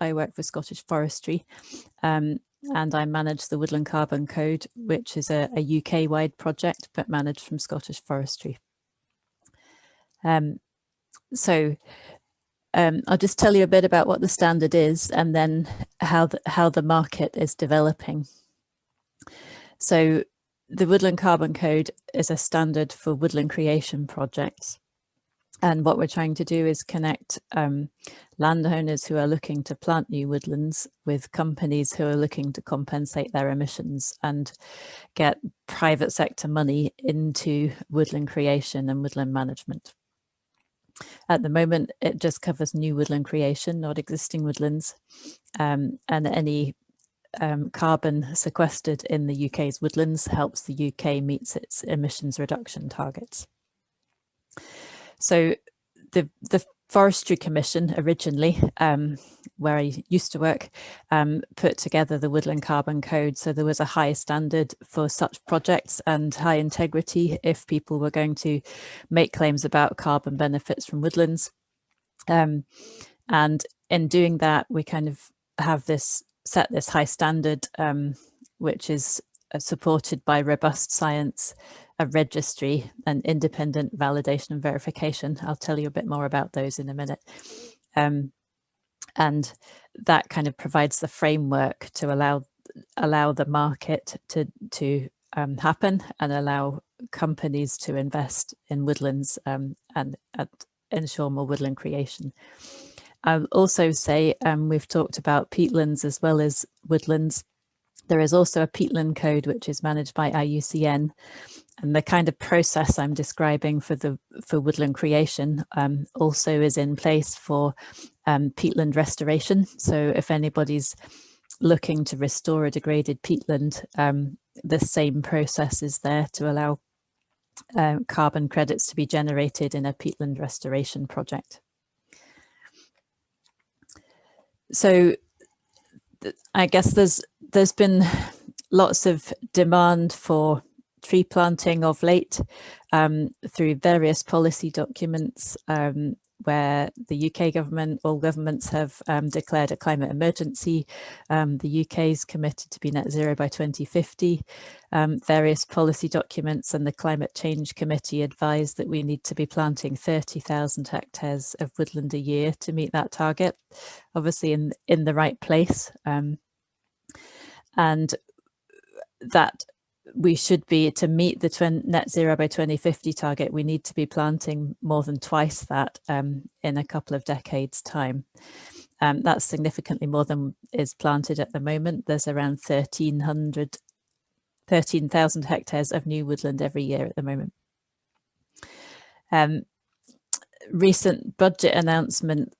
I work for Scottish Forestry, and I manage the Woodland Carbon Code, which is a UK-wide project, but managed from Scottish Forestry. So I'll just tell you a bit about what the standard is and then how the market is developing. So the Woodland Carbon Code is a standard for woodland creation projects. And what we're trying to do is connect landowners who are looking to plant new woodlands with companies who are looking to compensate their emissions and get private sector money into woodland creation and woodland management. At the moment, it just covers new woodland creation, not existing woodlands, and any carbon sequestered in the UK's woodlands helps the UK meet its emissions reduction targets. So the Forestry Commission originally, where I used to work, put together the Woodland Carbon Code. So there was a high standard for such projects and high integrity if people were going to make claims about carbon benefits from woodlands. And in doing that, we kind of have set this high standard, which is supported by robust science, a registry, and independent validation and verification. I'll tell you a bit more about those in a minute. And that kind of provides the framework to allow the market to happen and allow companies to invest in woodlands and ensure more woodland creation. I'll also say we've talked about peatlands as well as woodlands. There is also a peatland code which is managed by IUCN, and the kind of process I'm describing for woodland creation also is in place for peatland restoration. So if anybody's looking to restore a degraded peatland, the same process is there to allow carbon credits to be generated in a peatland restoration project. So I guess there's been lots of demand for tree planting of late through various policy documents where the UK government, all governments have declared a climate emergency. The UK is committed to be net zero by 2050. Various policy documents and the Climate Change Committee advise that we need to be planting 30,000 hectares of woodland a year to meet that target, obviously in the right place. And that we should be, to meet the net zero by 2050 target, we need to be planting more than twice that in a couple of decades' time. That's significantly more than is planted at the moment. There's around 13,000 hectares of new woodland every year at the moment. Recent budget announcement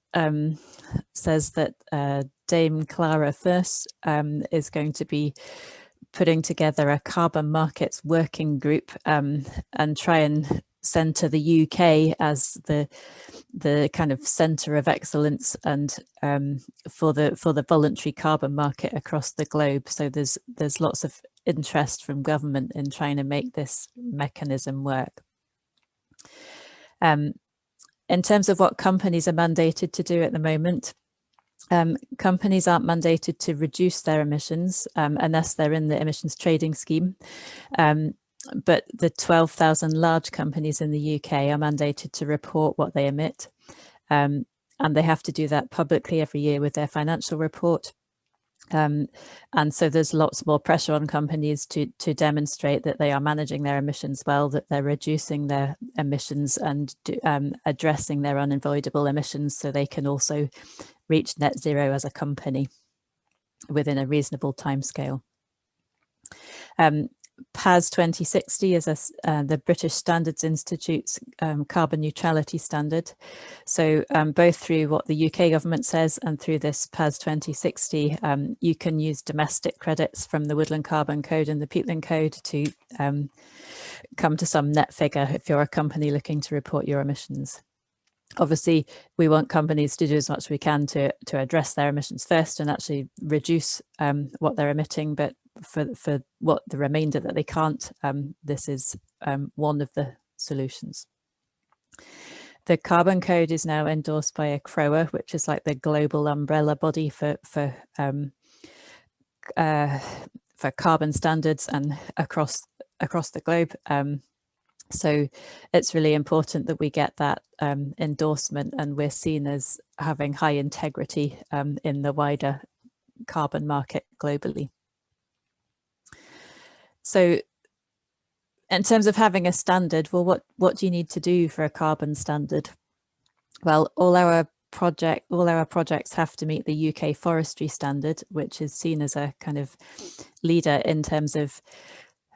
says that Dame Clara First is going to be putting together a carbon markets working group and try and centre the UK as the kind of centre of excellence and for the voluntary carbon market across the globe. So there's lots of interest from government in trying to make this mechanism work. In terms of what companies are mandated to do at the moment, companies aren't mandated to reduce their emissions unless they're in the emissions trading scheme. But the 12,000 large companies in the UK are mandated to report what they emit. And they have to do that publicly every year with their financial report. And so there's lots more pressure on companies to demonstrate that they are managing their emissions well, that they're reducing their emissions and addressing their unavoidable emissions so they can also reach net zero as a company within a reasonable timescale. PAS 2060 is the British Standards Institute's carbon neutrality standard. So both through what the UK government says and through this PAS 2060, you can use domestic credits from the Woodland Carbon Code and the Peatland Code to come to some net figure if you're a company looking to report your emissions. Obviously, we want companies to do as much as we can to address their emissions first and actually reduce what they're emitting, but for what the remainder that they can't, this is one of the solutions. The Carbon Code is now endorsed by CROA, which is like the global umbrella body for carbon standards and across the globe. So it's really important that we get that endorsement, and we're seen as having high integrity in the wider carbon market globally. So in terms of having a standard, well, what do you need to do for a carbon standard? Well, all our projects have to meet the UK Forestry standard, which is seen as a kind of leader in terms of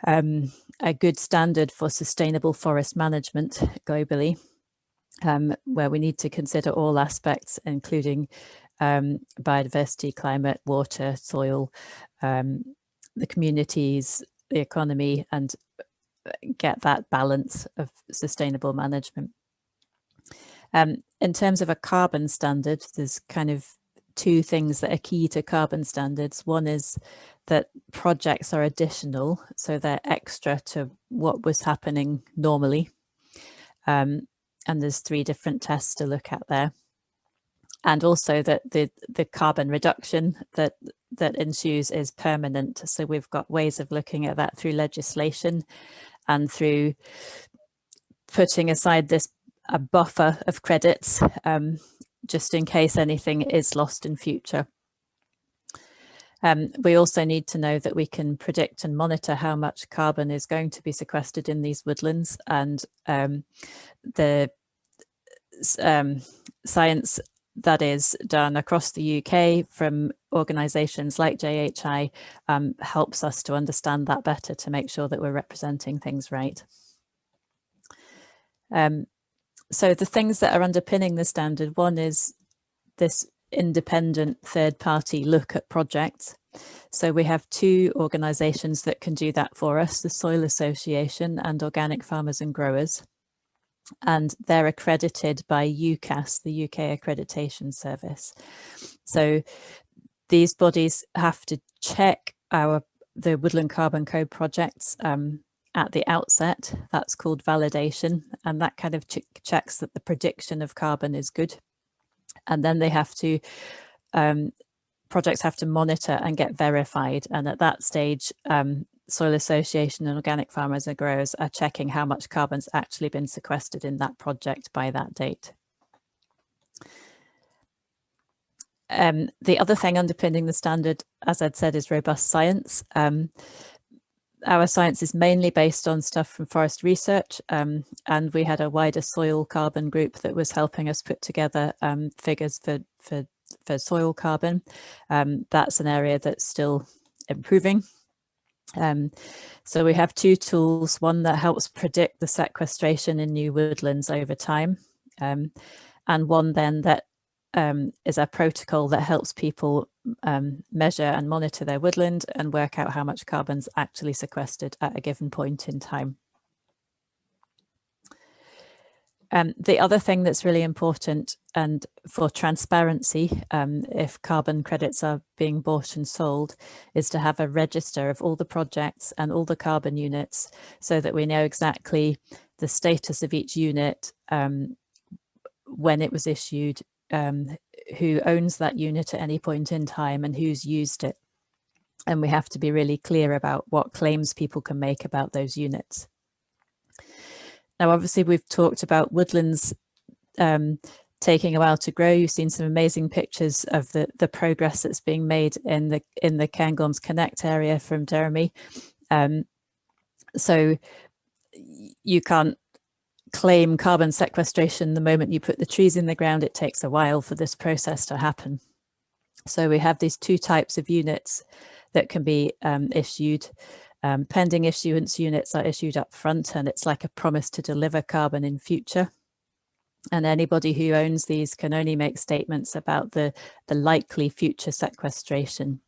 a good standard for sustainable forest management globally, where we need to consider all aspects, including biodiversity, climate, water, soil, the communities, the economy, and get that balance of sustainable management. In terms of a carbon standard, there's kind of two things that are key to carbon standards. One is that projects are additional, so they're extra to what was happening normally. And there's 3 different tests to look at there. And also that the carbon reduction that ensues is permanent. So we've got ways of looking at that through legislation and through putting aside a buffer of credits just in case anything is lost in future. We also need to know that we can predict and monitor how much carbon is going to be sequestered in these woodlands, and the science that is done across the UK from organisations like JHI helps us to understand that better, to make sure that we're representing things right. So the things that are underpinning the standard, one is this independent third-party look at projects. So we have 2 organisations that can do that for us, the Soil Association and Organic Farmers and Growers. And they're accredited by UCAS, the UK Accreditation Service. So these bodies have to check the Woodland Carbon Code projects at the outset. That's called validation, and that kind of checks that the prediction of carbon is good. And then they have to, projects have to monitor and get verified. And at that stage, Soil Association and Organic Farmers and Growers are checking how much carbon's actually been sequestered in that project by that date. The other thing underpinning the standard, as I'd said, is robust science. Our science is mainly based on stuff from forest research, and we had a wider soil carbon group that was helping us put together figures for soil carbon. That's an area that's still improving. So we have 2 tools, one that helps predict the sequestration in new woodlands over time, and one then that is a protocol that helps people measure and monitor their woodland and work out how much carbon's actually sequestered at a given point in time. The other thing that's really important, and for transparency, if carbon credits are being bought and sold, is to have a register of all the projects and all the carbon units, so that we know exactly the status of each unit, when it was issued, who owns that unit at any point in time, and who's used it. And we have to be really clear about what claims people can make about those units. Now, obviously, we've talked about woodlands taking a while to grow. You've seen some amazing pictures of the progress that's being made in the Cairngorms Connect area from Jeremy. So you can't claim carbon sequestration the moment you put the trees in the ground. It takes a while for this process to happen. So we have these 2 types of units that can be issued. Pending issuance units are issued up front, and it's like a promise to deliver carbon in future. And anybody who owns these can only make statements about the likely future sequestration.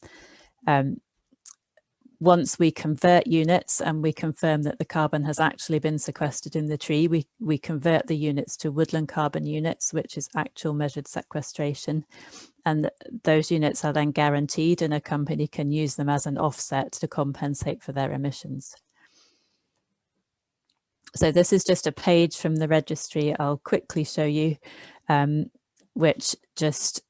Once we convert units and we confirm that the carbon has actually been sequestered in the tree, we convert the units to woodland carbon units, which is actual measured sequestration. And those units are then guaranteed, and a company can use them as an offset to compensate for their emissions. So this is just a page from the registry I'll quickly show you, which just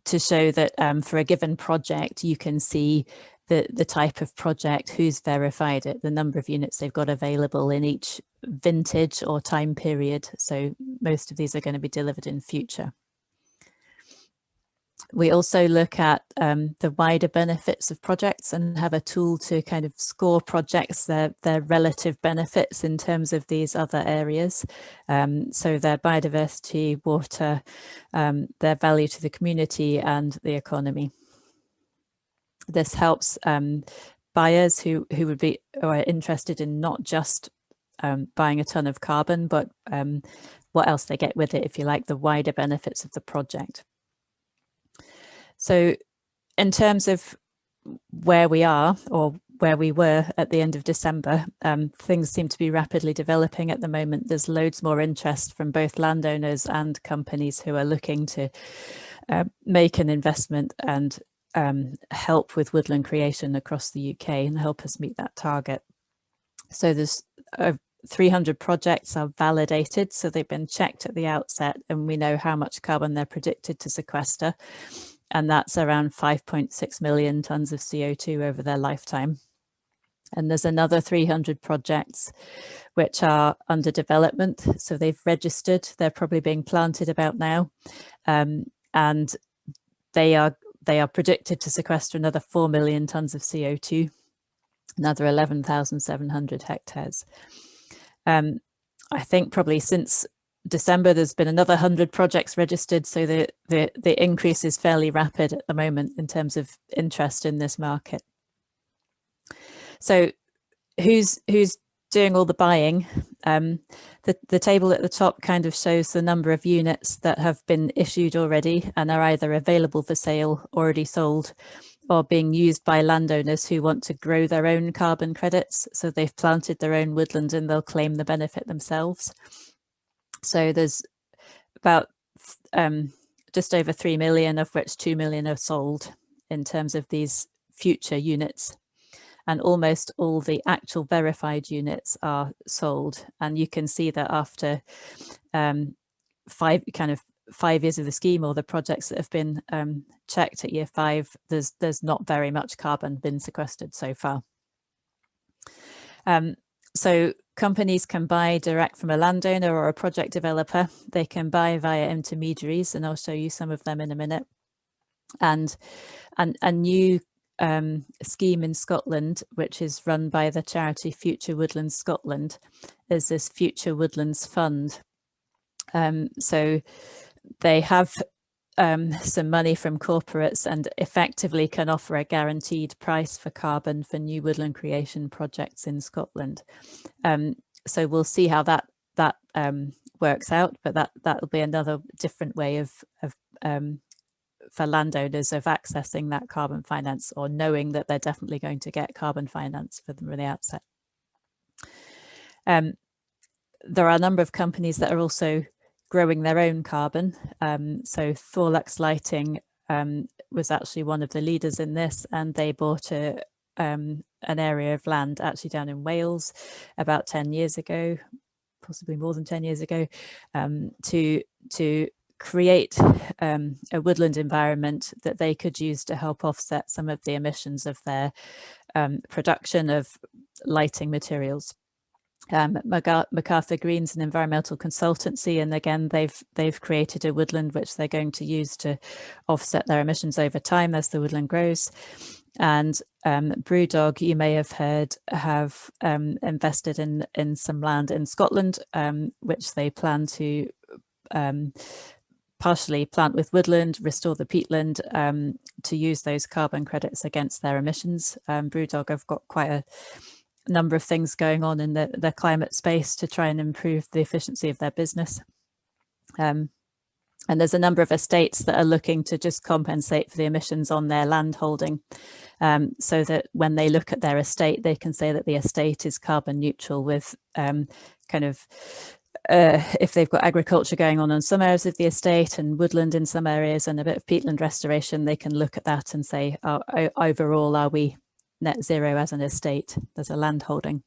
to show that for a given project, you can see the type of project, who's verified it, the number of units they've got available in each vintage or time period. So most of these are going to be delivered in future. We also look at the wider benefits of projects and have a tool to kind of score projects, their relative benefits in terms of these other areas. So their biodiversity, water, their value to the community and the economy. This helps buyers who are interested in not just buying a ton of carbon, but what else they get with it, if you like, the wider benefits of the project. So in terms of where we are or where we were at the end of December, things seem to be rapidly developing at the moment. There's loads more interest from both landowners and companies who are looking to make an investment and help with woodland creation across the UK and help us meet that target. So there's 300 projects are validated, so they've been checked at the outset and we know how much carbon they're predicted to sequester, and that's around 5.6 million tonnes of CO2 over their lifetime. And there's another 300 projects which are under development, so they've registered, they're probably being planted about now, and they are predicted to sequester another 4 million tonnes of CO2, another 11,700 hectares. I think probably since December, there's been another 100 projects registered, so the increase is fairly rapid at the moment in terms of interest in this market. So who's doing all the buying? The table at the top kind of shows the number of units that have been issued already and are either available for sale, already sold, or being used by landowners who want to grow their own carbon credits. So they've planted their own woodland and they'll claim the benefit themselves. So there's about just over 3 million, of which 2 million are sold in terms of these future units. And almost all the actual verified units are sold. And you can see that after 5 years of the scheme, or the projects that have been checked at year 5, there's not very much carbon been sequestered so far. So companies can buy direct from a landowner or a project developer. They can buy via intermediaries, and I'll show you some of them in a minute. And a new scheme in Scotland, which is run by the charity Future Woodlands Scotland, is this Future Woodlands Fund. So they have some money from corporates and effectively can offer a guaranteed price for carbon for new woodland creation projects in Scotland. So we'll see how that works out, but that'll be another different way of for landowners of accessing that carbon finance, or knowing that they're definitely going to get carbon finance for them from the outset. There are a number of companies that are also growing their own carbon. So Thorlux Lighting was actually one of the leaders in this, and they bought an area of land actually down in Wales about 10 years ago, possibly more than 10 years ago, to create a woodland environment that they could use to help offset some of the emissions of their production of lighting materials. MacArthur Green's an environmental consultancy, and again they've created a woodland which they're going to use to offset their emissions over time as the woodland grows. And Brewdog, you may have heard, have invested in some land in Scotland, which they plan to partially plant with woodland, restore the peatland, to use those carbon credits against their emissions. Brewdog have got quite a number of things going on in the climate space to try and improve the efficiency of their business. And there's a number of estates that are looking to just compensate for the emissions on their land holding, so that when they look at their estate, they can say that the estate is carbon neutral with if they've got agriculture going on some areas of the estate and woodland in some areas and a bit of peatland restoration, they can look at that and say, overall, are we net zero as an estate, as a land holding?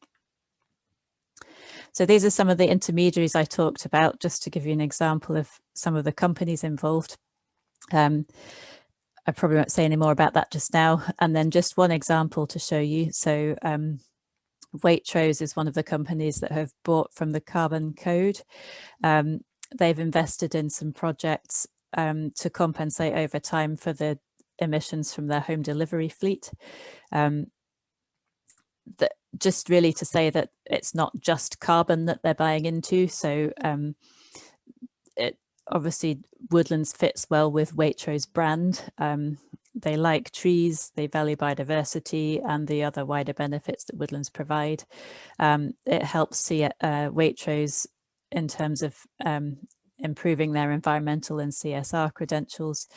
So these are some of the intermediaries I talked about, just to give you an example of some of the companies involved. I probably won't say any more about that just now. And then just one example to show you. So Waitrose is one of the companies that have bought from the Carbon Code. They've invested in some projects to compensate over time for the emissions from their home delivery fleet. Just really to say that it's not just carbon that they're buying into. So obviously Woodlands fits well with Waitrose brand. They like trees, they value biodiversity and the other wider benefits that woodlands provide. It helps see Waitrose in terms of improving their environmental and CSR credentials.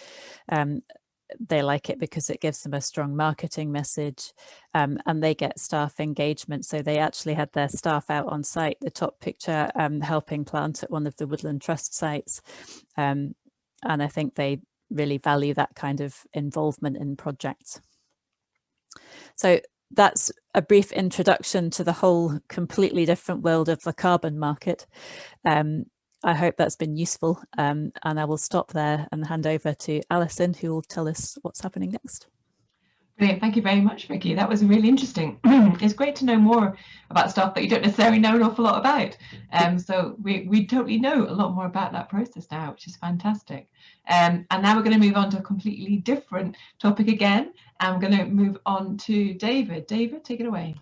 They like it because it gives them a strong marketing message, and they get staff engagement. So they actually had their staff out on site, the top picture, helping plant at one of the Woodland Trust sites. And I think they really value that kind of involvement in projects. So that's a brief introduction to the whole completely different world of the carbon market. I hope that's been useful, and I will stop there and hand over to Alison, who will tell us what's happening next. Brilliant. Thank you very much, Vicky. That was really interesting. It's great to know more about stuff that you don't necessarily know an awful lot about. So we totally know a lot more about that process now, which is fantastic. And now we're going to move on to a completely different topic again. I'm going to move on to David. David, take it away.